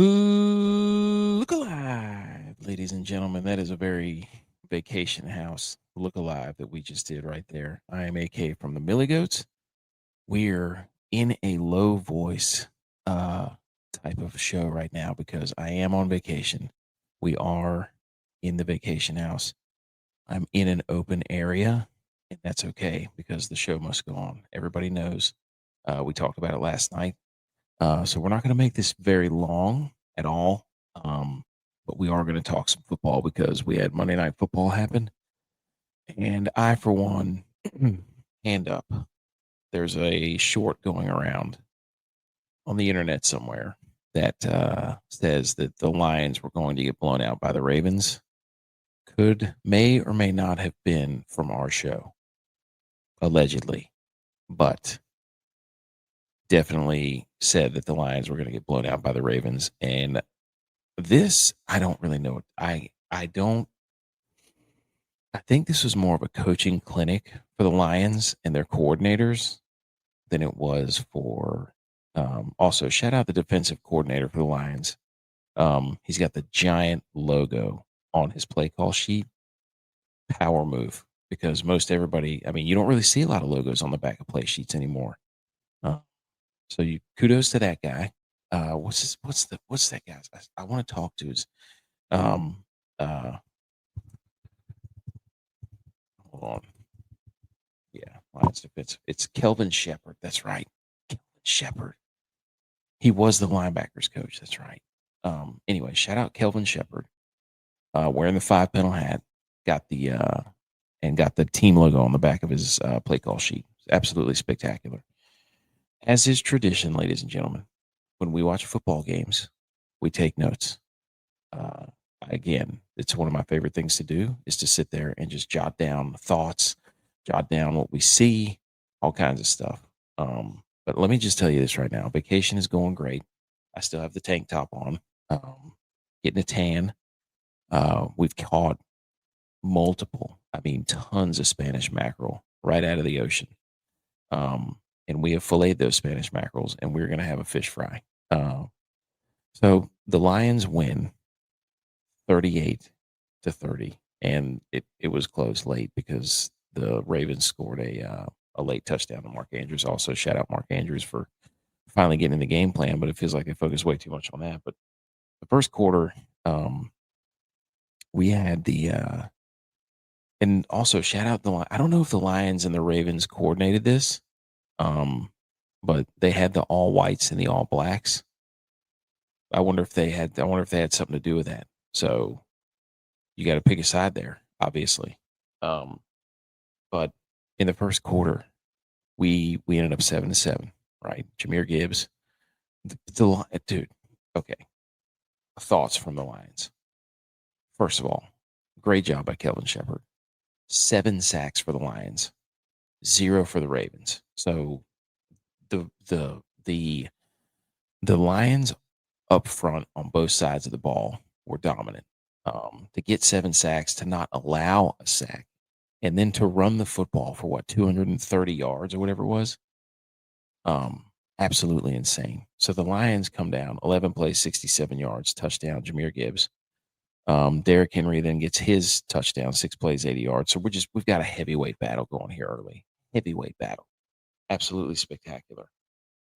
Look alive, ladies and gentlemen. That is a very vacation house look alive that we just did right there. I am AK from the Millie Goats. We're in a low voice uh type of show right now because I am on vacation. We are in the vacation house. I'm in an open area, and that's okay because the show must go on. Everybody knows. We talked about it last night. So we're not going to make this very long at all. Um, but we are going to talk some football because we had Monday Night Football happen. And I, for one, hand up. There's a short going around on the internet somewhere that says that the Lions were going to get blown out by the Ravens. May or may not have been from our show, allegedly, but definitely said that the Lions were going to get blown out by the Ravens. And this, I don't really know. I don't I think this was more of a coaching clinic for the Lions and their coordinators than it was for also shout out the defensive coordinator for the Lions. He's got the giant logo on his play call sheet. Power move because most everybody, I mean, you don't really see a lot of logos on the back of play sheets anymore. Uh, so you kudos to that guy. What's that guy's? I want to talk to his um uh hold on. Yeah, Lions defense. It's Kelvin Shepard. That's right. Kelvin Shepard. He was the linebackers coach. That's right. Anyway, shout out Kelvin Shepard. Wearing the 5 panel hat, got the and got the team logo on the back of his play call sheet. Absolutely spectacular. As is tradition, ladies and gentlemen, when we watch football games, we take notes. Uh, again, it's one of my favorite things to do is to sit there and just jot down thoughts, jot down what we see, all kinds of stuff. But let me just tell you this right now: vacation is going great. I still have the tank top on, getting a tan. We've caught multiple, I mean, tons of Spanish mackerel right out of the ocean. And we have filleted those Spanish mackerels, and we're going to have a fish fry. So the Lions win 38-30, and it was close late because the Ravens scored a late touchdown to Mark Andrews. Also, shout out Mark Andrews for finally getting in the game plan, but it feels like they focused way too much on that. But the first quarter, we had and also shout out I don't know if the Lions and the Ravens coordinated this, but they had the all whites and the all blacks. I wonder if they had something to do with that. So you got to pick a side there, obviously. Um, but in the first quarter, we ended up 7-7, right? Jameer Gibbs, dude. Okay, thoughts from the Lions. First of all, great job by Kelvin Shepard. 7 sacks for the Lions, 0 for the Ravens. So the the the the Lions up front on both sides of the ball were dominant. To get 7 sacks, to not allow a sack, and then to run the football for what 230 yards or whatever it was, absolutely insane. So the Lions come down 11 plays, 67 yards, touchdown, Jameer Gibbs. Derrick Henry then gets his touchdown, 6 plays, 80 yards. So we've got a heavyweight battle going here early. Heavyweight battle, absolutely spectacular.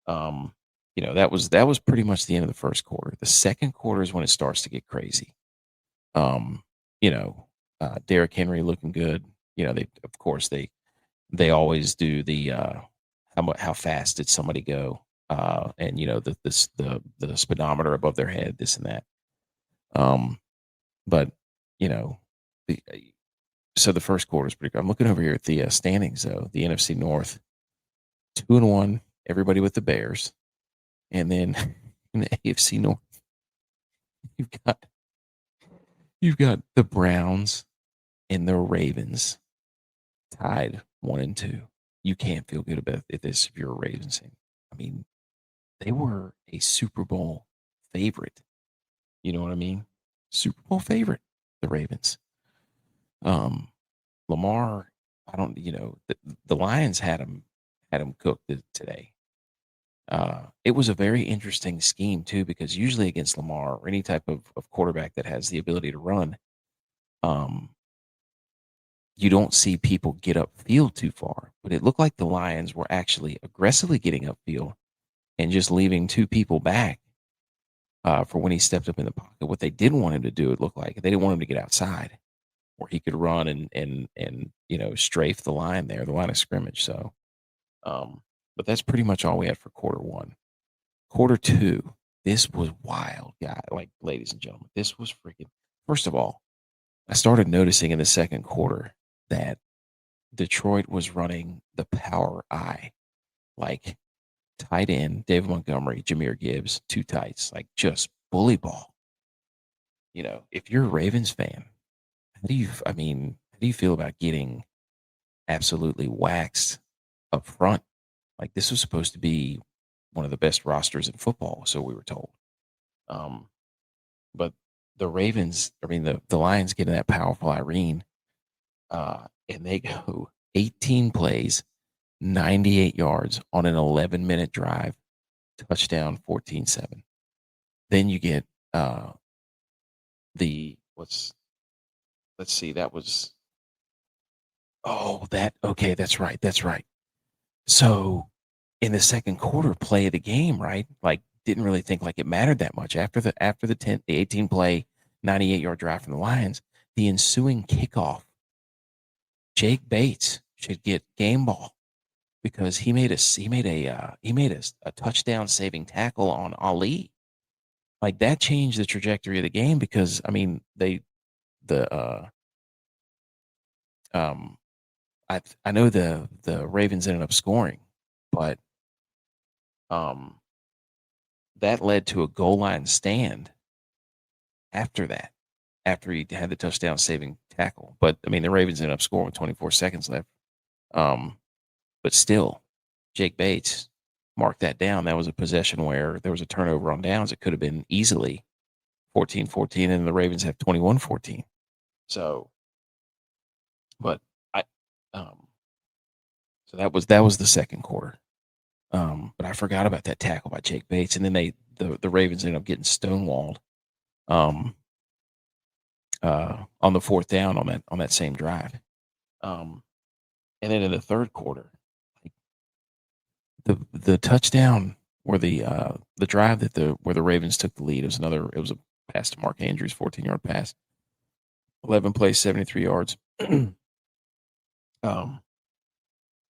That was pretty much the end of the first quarter. The second quarter is when it starts to get crazy. Um, Derrick Henry looking good. They of course they always do the how fast did somebody go, and the speedometer above their head, this and that. But you know, the, so the first quarter is pretty good. I'm looking over here at the standings though. The NFC North, 2-1. Everybody with the Bears, and then in the AFC North, you've got you've got the Browns and the Ravens tied 1-2. You can't feel good about this if you're a Ravens fan. I mean, they were a Super Bowl favorite. You know what I mean? Super Bowl favorite, the Ravens. Lamar, I don't, the Lions had him cooked today. It was a very interesting scheme too, because usually against Lamar or any type of quarterback that has the ability to run, um, you don't see people get upfield too far. But it looked like the Lions were actually aggressively getting upfield and just leaving two people back for when he stepped up in the pocket. What they didn't want him to do, it looked like they didn't want him to get outside where he could run and strafe the line there, the line of scrimmage. So, but that's pretty much all we had for quarter one. Quarter two, this was wild, guy. Like, ladies and gentlemen, this was freaking. First of all, I started noticing in the second quarter that Detroit was running the power I, like tight end, David Montgomery, Jameer Gibbs, two tights, like just bully ball. If you're a Ravens fan, how do you feel about getting absolutely waxed up front? Like, this was supposed to be one of the best rosters in football, so we were told. Um, but the Ravens, the Lions get in that powerful Irene, and they go 18 plays, 98 yards on an 11-minute drive, touchdown 14-7. Then you get let's see, that was, okay, that's right, that's right. So in the second quarter play of the game, right? Like, didn't really think like it mattered that much after the 18 play, 98-yard drive from the Lions. The ensuing kickoff, Jake Bates should get game ball because he made a touchdown saving tackle on Ali. Like, that changed the trajectory of the game because the um I know the Ravens ended up scoring, but um that led to a goal line stand after that, after he had the touchdown saving tackle. But the Ravens ended up scoring with 24 seconds left. Um, but still, Jake Bates marked that down. That was a possession where there was a turnover on downs. It could have been easily 14-14, and the Ravens have 21-14. So, but I, um, so that was the second quarter. But I forgot about that tackle by Jake Bates, and then the Ravens ended up getting stonewalled. Um, on the fourth down on that same drive. Um, and then in the third quarter, like, the touchdown or the drive where the Ravens took the lead, it was a pass to Mark Andrews, 14-yard pass, 11 plays, 73 yards. um,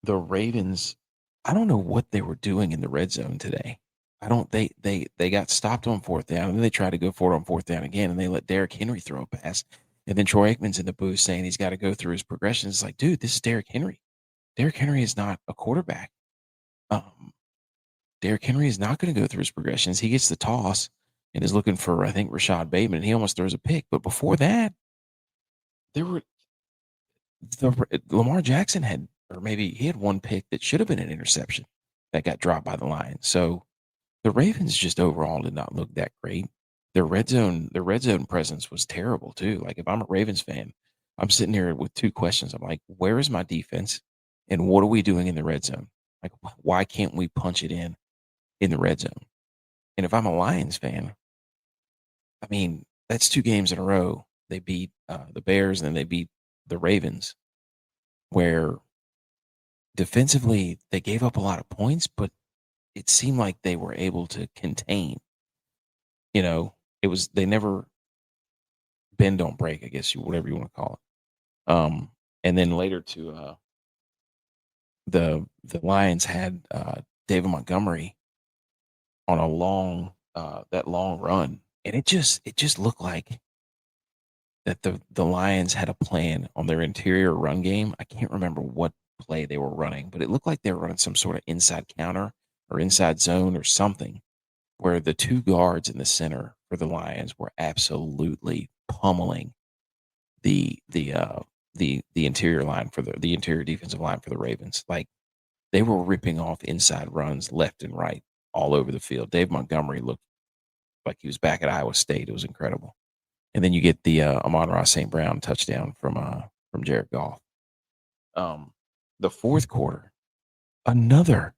the Ravens, I don't know what they were doing in the red zone today. I don't they got stopped on fourth down, and then they tried to go for it on fourth down again, and they let Derrick Henry throw a pass. And then Troy Aikman's in the booth saying he's got to go through his progressions. It's like, dude, this is Derrick Henry. Derrick Henry is not a quarterback. Um, Derrick Henry is not going to go through his progressions. He gets the toss and is looking for, I think, Rashad Bateman, and he almost throws a pick. But before that, there were Lamar Jackson had, or maybe he had one pick that should have been an interception that got dropped by the Lions. So the Ravens just overall did not look that great. Their red zone presence was terrible too. Like, if I'm a Ravens fan, I'm sitting here with two questions. I'm like, where is my defense, and what are we doing in the red zone? Like, why can't we punch it in the red zone? And if I'm a Lions fan, that's two games in a row. They beat the Bears, and then they beat the Ravens, where defensively they gave up a lot of points, but it seemed like they were able to contain. They never bend don't break, I guess, whatever you want to call it. And then later the Lions had David Montgomery on that long run, and it just looked like that the Lions had a plan on their interior run game. I can't remember what play they were running, but it looked like they were running some sort of inside counter or inside zone or something, where the two guards in the center for the Lions were absolutely pummeling the interior line for the interior defensive line for the Ravens. Like, they were ripping off inside runs left and right all over the field. Dave Montgomery looked like he was back at Iowa State. It was incredible. And then you get the Amon-Ra St. Brown touchdown from Jared Goff. The fourth quarter, another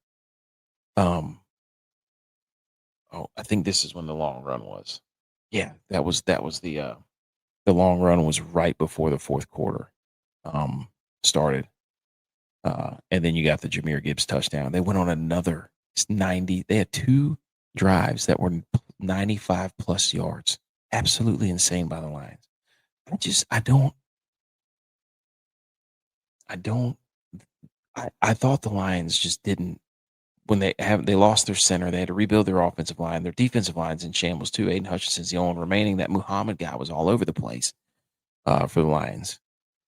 Oh, I think this is when the long run was. Yeah, that was the long run was right before the fourth quarter started. And then you got the Jahmyr Gibbs touchdown. They went on another 90. They had 2 drives that were 95 plus yards. Absolutely insane by the Lions. I don't I thought the Lions just didn't when they lost their center, they had to rebuild their offensive line. Their defensive line's in shambles too. Aiden Hutchinson's the only one remaining. That Muhammad guy was all over the place for the Lions.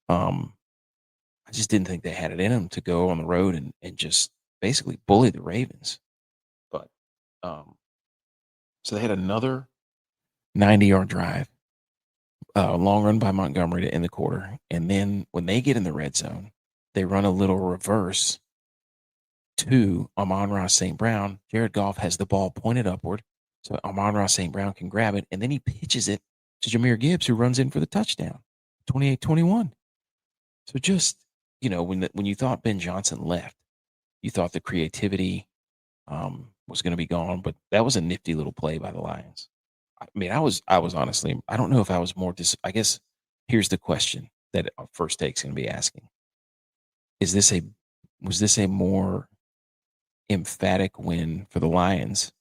I just didn't think they had it in them to go on the road and just basically bully the Ravens. But so they had another 90-yard drive, long run by Montgomery to end the quarter. And then when they get in the red zone, they run a little reverse to Amon-Ra St. Brown. Jared Goff has the ball pointed upward, so Amon-Ra St. Brown can grab it, and then he pitches it to Jahmyr Gibbs, who runs in for the touchdown, 28-21. So just, when you thought Ben Johnson left, you thought the creativity was going to be gone, but that was a nifty little play by the Lions. I mean, I was honestly, I don't know if I was more I guess here's the question that First Take's going to be asking. Was this a more emphatic win for the Lions,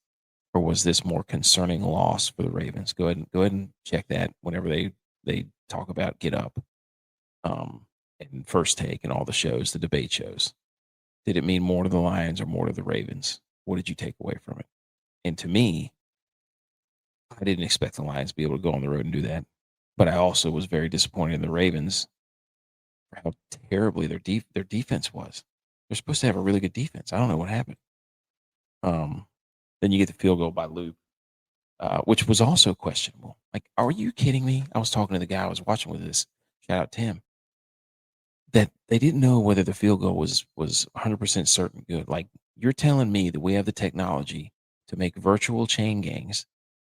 or was this more concerning loss for the Ravens? Go ahead and check that whenever they talk about Get Up, and First Take and all the shows, the debate shows. Did it mean more to the Lions or more to the Ravens? What did you take away from it? And to me, I didn't expect the Lions to be able to go on the road and do that, but I also was very disappointed in the Ravens for how terribly their defense was. They're supposed to have a really good defense. I don't know what happened. Then you get the field goal by Luke, which was also questionable. Like, are you kidding me? I was talking to the guy I was watching with this. Shout out Tim. That they didn't know whether the field goal was 100% certain good. Like, you're telling me that we have the technology to make virtual chain gangs,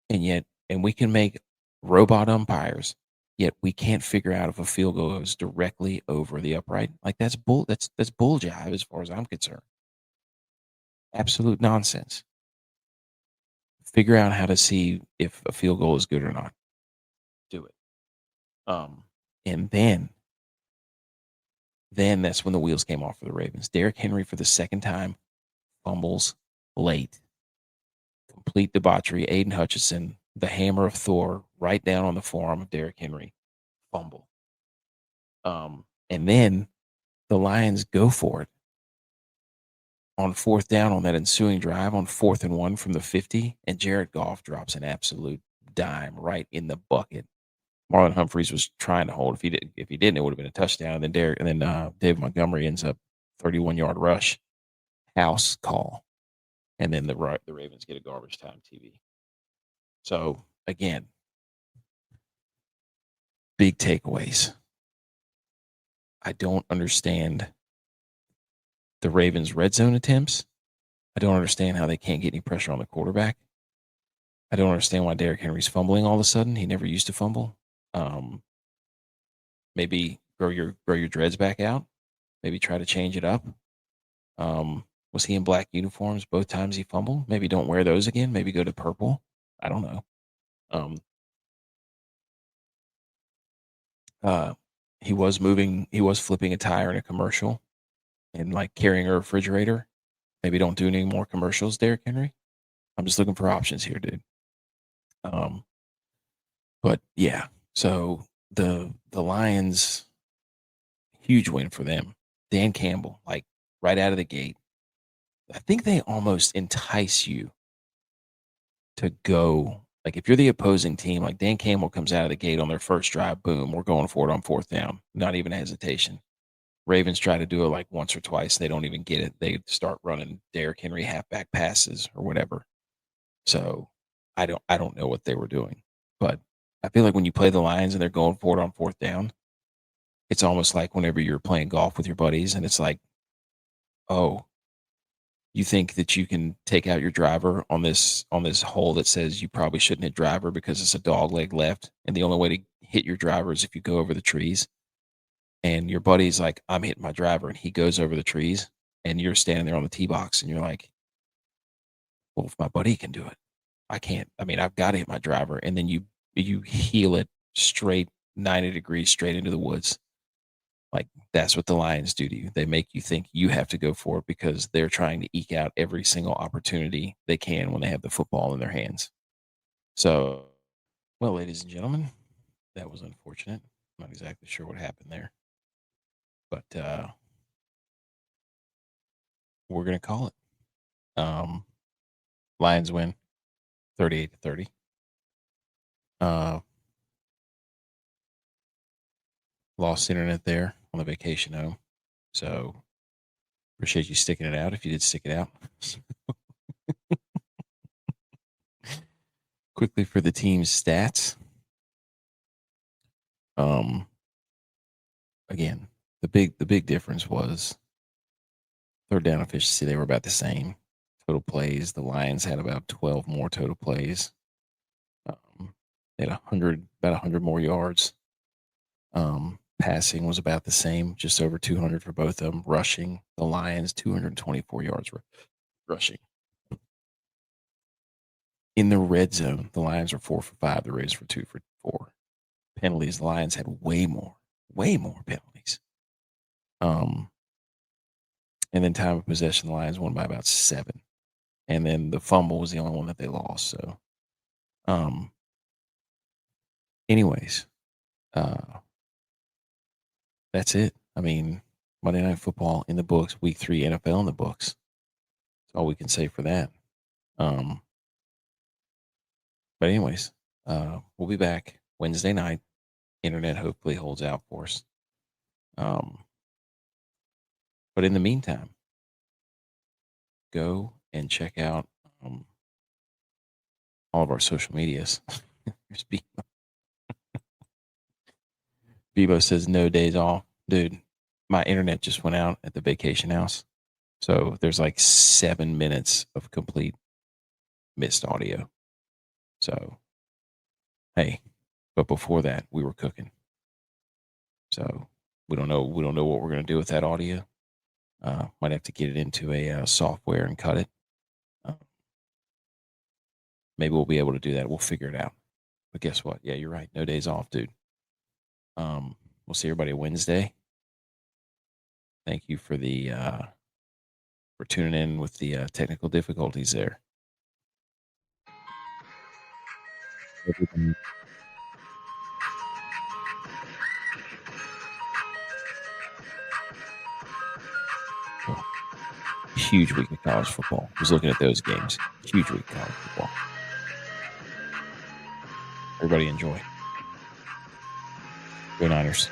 and we can make robot umpires, yet we can't figure out if a field goal goes directly over the upright. Like, that's bull jive as far as I'm concerned. Absolute nonsense. Figure out how to see if a field goal is good or not. Do it. And then that's when the wheels came off for the Ravens. Derrick Henry, for the second time, fumbles late. Complete debauchery. Aiden Hutchinson, the hammer of Thor, right down on the forearm of Derrick Henry. Fumble. And then the Lions go for it on fourth down on that ensuing drive on 4th and 1 from the 50, and Jared Goff drops an absolute dime right in the bucket. Marlon Humphreys was trying to hold. If he didn't, it would have been a touchdown. And then Dave Montgomery ends up 31-yard rush, house call, and then the Ravens get a garbage time TV. So again, big takeaways. I don't understand the Ravens' red zone attempts. I don't understand how they can't get any pressure on the quarterback. I don't understand why Derrick Henry's fumbling all of a sudden. He never used to fumble. Maybe grow your dreads back out. Maybe try to change it up. Was he in black uniforms both times he fumbled? Maybe don't wear those again. Maybe go to purple. I don't know. He was flipping a tire in a commercial and like carrying a refrigerator. Maybe don't do any more commercials, Derrick Henry. I'm just looking for options here, dude. But yeah, so the Lions, huge win for them. Dan Campbell, like right out of the gate. I think they almost entice you to go. Like if you're the opposing team, like Dan Campbell comes out of the gate on their first drive, boom, we're going for it on 4th down. Not even a hesitation. Ravens try to do it like once or twice. They don't even get it. They start running Derrick Henry halfback passes or whatever. So I don't know what they were doing. But I feel like when you play the Lions and they're going for it on 4th down, it's almost like whenever you're playing golf with your buddies and it's like, oh, you think that you can take out your driver on this hole that says you probably shouldn't hit driver because it's a dog leg left, and the only way to hit your driver is if you go over the trees. And your buddy's like, I'm hitting my driver, and he goes over the trees, and you're standing there on the tee box, and you're like, well, if my buddy can do it, I can't. I mean, I've got to hit my driver, and then you heel it straight 90 degrees straight into the woods. Like, that's what the Lions do to you. They make you think you have to go for it because they're trying to eke out every single opportunity they can when they have the football in their hands. So, well, ladies and gentlemen, that was unfortunate. I'm not exactly sure what happened there, but we're gonna call it. Lions win 38-30. Lost internet there on the vacation home. So appreciate you sticking it out if you did stick it out. Quickly for the team's stats. Again, the big difference was third down efficiency. They were about the same. Total plays, the Lions had about 12 more total plays. They had about 100 more yards. Passing was about the same, just over 200 for both of them. Rushing, the Lions 224 yards rushing. In the red zone, the Lions were 4 for 5. The Raiders were 2 for 4. Penalties, the Lions had way more penalties. And then time of possession, the Lions won by about 7. And then the fumble was the only one that they lost. So, anyways, that's it. I mean, Monday Night Football in the books, Week 3 NFL in the books. That's all we can say for that. But anyways, we'll be back Wednesday night. Internet hopefully holds out for us. But in the meantime, go and check out all of our social medias. Here's Bebo says no days off. Dude, my internet just went out at the vacation house. So there's like 7 minutes of complete missed audio. So, hey, but before that, we were cooking. So we don't know what we're going to do with that audio. Might have to get it into a software and cut it. Maybe we'll be able to do that. We'll figure it out. But guess what? Yeah, you're right. No days off, dude. We'll see everybody Wednesday. Thank you for for tuning in with the technical difficulties there. Huge week of college football. I was looking at those games. Huge week of college football. Everybody enjoy. Go Niners.